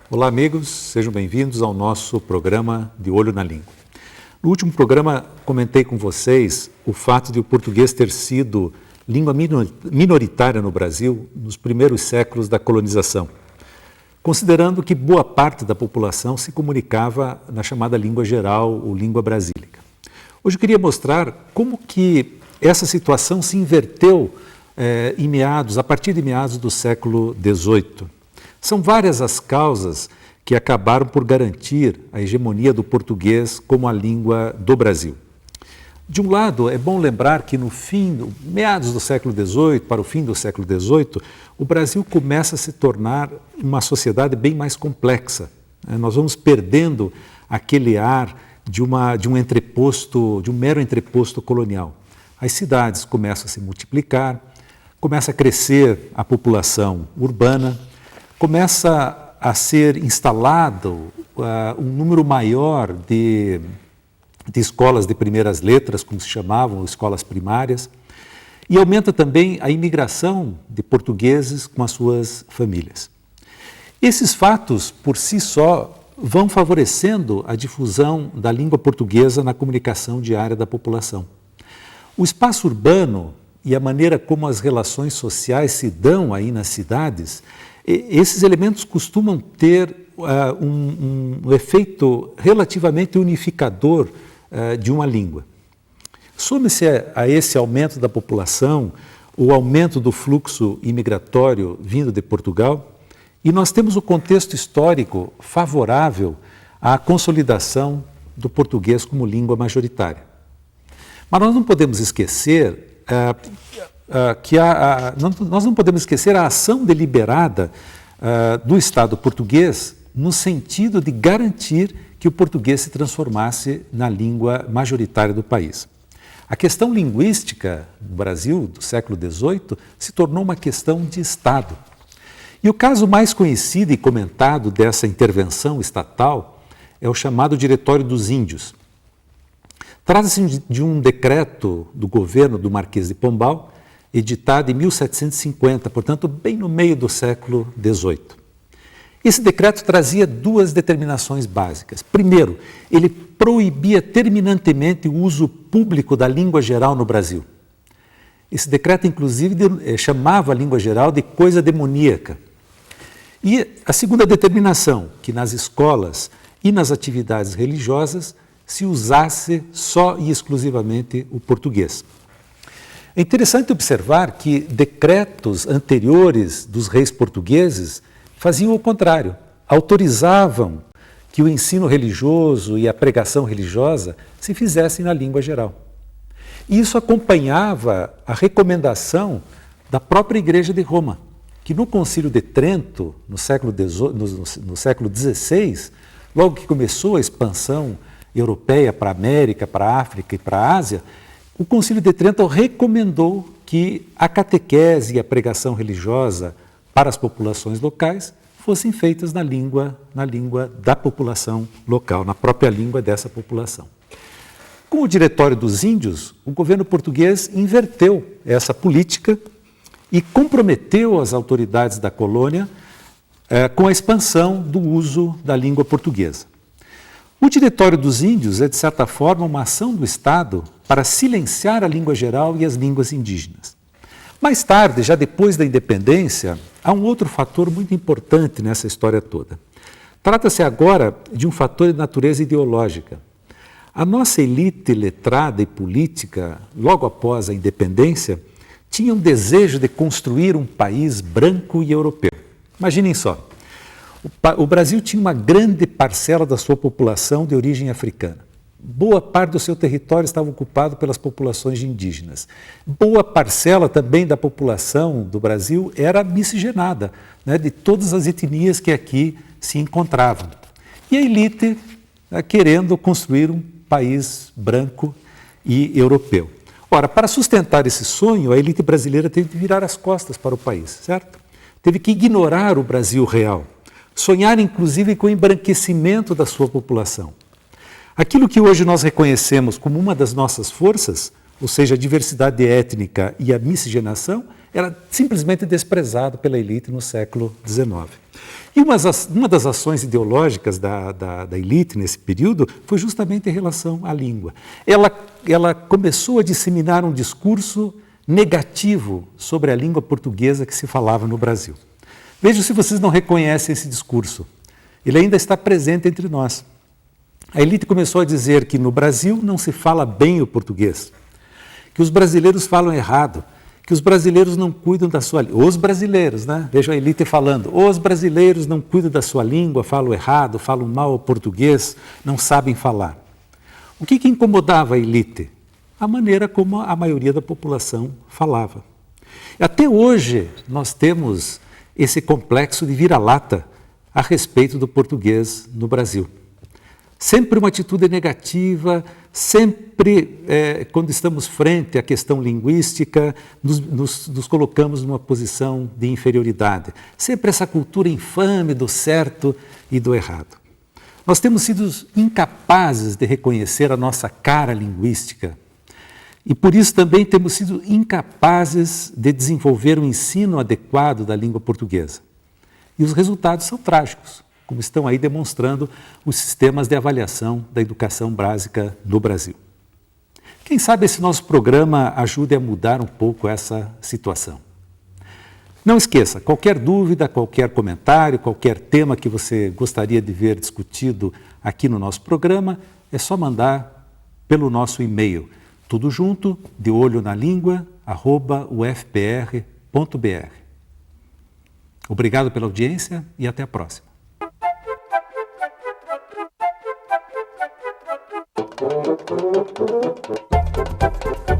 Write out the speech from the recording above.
Olá amigos, sejam bem-vindos ao nosso programa De Olho na Língua. No último programa comentei com vocês o fato de o português ter sido língua minoritária no Brasil nos primeiros séculos da colonização, considerando que boa parte da população se comunicava na chamada língua geral ou língua brasílica. Hoje eu queria mostrar como que essa situação se inverteu a partir de meados do século XVIII. São várias as causas que acabaram por garantir a hegemonia do português como a língua do Brasil. De um lado, é bom lembrar que meados do século XVIII, para o fim do século XVIII, o Brasil começa a se tornar uma sociedade bem mais complexa. Nós vamos perdendo aquele ar de um mero entreposto colonial. As cidades começam a se multiplicar, começa a crescer a população urbana, começa a ser instalado um número maior de escolas de primeiras letras, como se chamavam, escolas primárias, e aumenta também a imigração de portugueses com as suas famílias. Esses fatos, por si só, vão favorecendo a difusão da língua portuguesa na comunicação diária da população. O espaço urbano e a maneira como as relações sociais se dão aí nas cidades, esses elementos costumam ter um efeito relativamente unificador de uma língua. Some-se a esse aumento da população o aumento do fluxo imigratório vindo de Portugal e nós temos o contexto histórico favorável à consolidação do português como língua majoritária. Mas nós não podemos esquecer a ação deliberada do Estado português no sentido de garantir que o português se transformasse na língua majoritária do país. A questão linguística do Brasil, do século XVIII, se tornou uma questão de Estado. E o caso mais conhecido e comentado dessa intervenção estatal é o chamado Diretório dos Índios. Trata-se de um decreto do governo do Marquês de Pombal, editado em 1750, portanto, bem no meio do século XVIII. Esse decreto trazia duas determinações básicas. Primeiro, ele proibia terminantemente o uso público da língua geral no Brasil. Esse decreto, inclusive, chamava a língua geral de coisa demoníaca. E a segunda determinação, que nas escolas e nas atividades religiosas se usasse só e exclusivamente o português. É interessante observar que decretos anteriores dos reis portugueses faziam o contrário, autorizavam que o ensino religioso e a pregação religiosa se fizessem na língua geral. E isso acompanhava a recomendação da própria Igreja de Roma, que no Concílio de Trento, no século XVI, logo que começou a expansão europeia para a América, para a África e para a Ásia, o Concílio de Trento recomendou que a catequese e a pregação religiosa para as populações locais fossem feitas na língua da população local, na própria língua dessa população. Com o Diretório dos Índios, o governo português inverteu essa política e comprometeu as autoridades da colônia com a expansão do uso da língua portuguesa. O Diretório dos Índios é, de certa forma, uma ação do Estado para silenciar a língua geral e as línguas indígenas. Mais tarde, já depois da independência, há um outro fator muito importante nessa história toda. Trata-se agora de um fator de natureza ideológica. A nossa elite letrada e política, logo após a independência, tinha um desejo de construir um país branco e europeu. Imaginem só. O Brasil tinha uma grande parcela da sua população de origem africana. Boa parte do seu território estava ocupado pelas populações indígenas. Boa parcela também da população do Brasil era miscigenada, de todas as etnias que aqui se encontravam. E a elite querendo construir um país branco e europeu. Ora, para sustentar esse sonho, a elite brasileira teve que virar as costas para o país, certo? Teve que ignorar o Brasil real. sonhar inclusive com o embranquecimento da sua população. Aquilo que hoje nós reconhecemos como uma das nossas forças, ou seja, a diversidade étnica e a miscigenação, era simplesmente desprezado pela elite no século XIX. E uma das ações ideológicas da elite nesse período foi justamente em relação à língua. Ela começou a disseminar um discurso negativo sobre a língua portuguesa que se falava no Brasil. Vejam se vocês não reconhecem esse discurso. Ele ainda está presente entre nós. A elite começou a dizer que no Brasil não se fala bem o português, que os brasileiros falam errado, que os brasileiros não cuidam da sua língua. Os brasileiros, né? Veja a elite falando, os brasileiros não cuidam da sua língua, falam errado, falam mal o português, não sabem falar. O que incomodava a elite? A maneira como a maioria da população falava. Até hoje nós temos esse complexo de vira-lata a respeito do português no Brasil. Sempre uma atitude negativa, sempre quando estamos frente à questão linguística, nos colocamos numa posição de inferioridade. Sempre essa cultura infame do certo e do errado. Nós temos sido incapazes de reconhecer a nossa cara linguística e por isso também temos sido incapazes de desenvolver um ensino adequado da língua portuguesa. E os resultados são trágicos, como estão aí demonstrando os sistemas de avaliação da educação básica no Brasil. Quem sabe esse nosso programa ajude a mudar um pouco essa situação. Não esqueça, qualquer dúvida, qualquer comentário, qualquer tema que você gostaria de ver discutido aqui no nosso programa, é só mandar pelo nosso e-mail, tudo junto, deolhonalingua@ufpr.br. Obrigado pela audiência e até a próxima. Thank you.